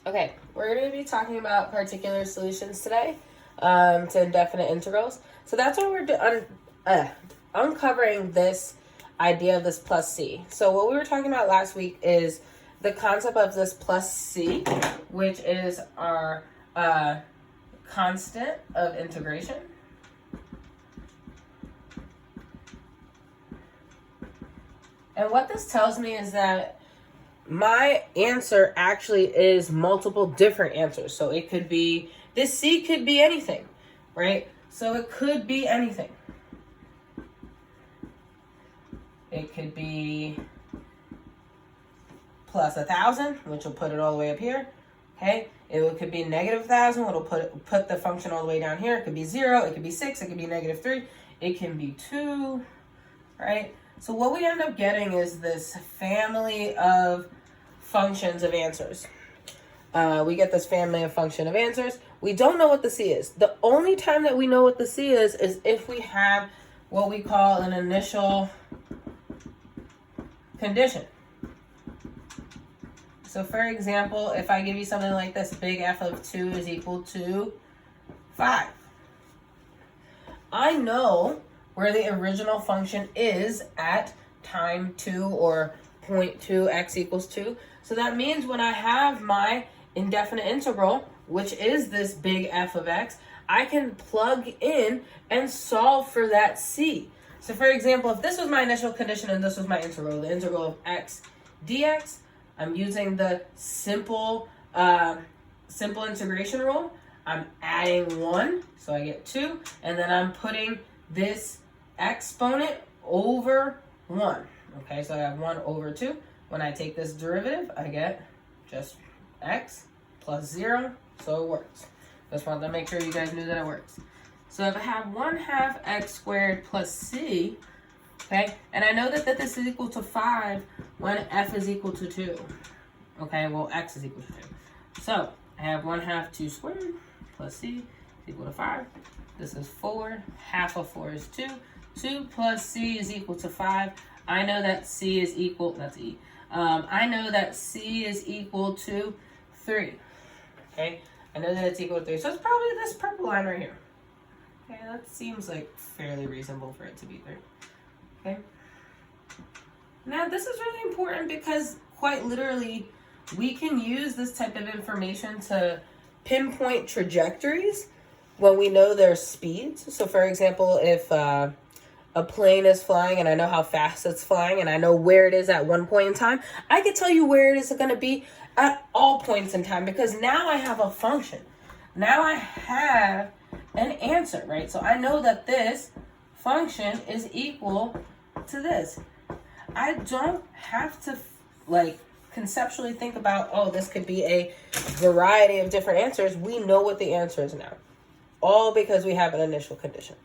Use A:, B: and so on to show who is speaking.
A: Okay, we're going to be talking about particular solutions today to indefinite integrals. So that's why we're uncovering this idea of this plus c. So what we were talking about last week is the concept of this plus c, which is our constant of integration. And what this tells me is that my answer actually is multiple different answers. So it could be, this C could be anything, right? So it could be anything. It could be plus 1,000, which will put it all the way up here. Okay, it could be negative 1,000, which will put the function all the way down here. It could be 0, it could be 6, it could be negative 3, it can be 2, right? So what we end up getting is this family of functions of answers. We get this family of function of answers. We don't know what the C is. The only time that we know what the C is if we have what we call an initial condition. So for example, if I give you something like this, big F of 2 is equal to 5. I know where the original function is at time 2 or 0.2 x equals 2. So that means when I have my indefinite integral, which is this big F of x, I can plug in and solve for that c. So for example, if this was my initial condition and this was my integral, the integral of x dx, I'm using the simple integration rule. I'm adding 1, so I get 2, and then I'm putting this exponent over 1. Okay, so I have 1 over 2. When I take this derivative, I get just x plus 0, so it works. Just wanted to make sure you guys knew that it works. So if I have 1/2 x squared plus c, okay, and I know that this is equal to 5 when f is equal to 2. Okay, well, x is equal to 2. So I have 1/2 2 squared plus c is equal to 5. This is 4. Half of 4 is 2. 2 plus c is equal to 5. I know that c is equal, that's e. I know that c is equal to 3. Okay, I know that it's equal to 3. So it's probably this purple line right here. Okay, that seems like fairly reasonable for it to be 3. Okay. Now this is really important because quite literally we can use this type of information to pinpoint trajectories when we know their speeds. So for example, if a plane is flying and I know how fast it's flying and I know where it is at one point in time, I can tell you where it is going to be at all points in time because now I have a function. Now I have an answer, right? So I know that this function is equal to this. I don't have to conceptually think about, oh, this could be a variety of different answers. We know what the answer is now. All because we have an initial condition.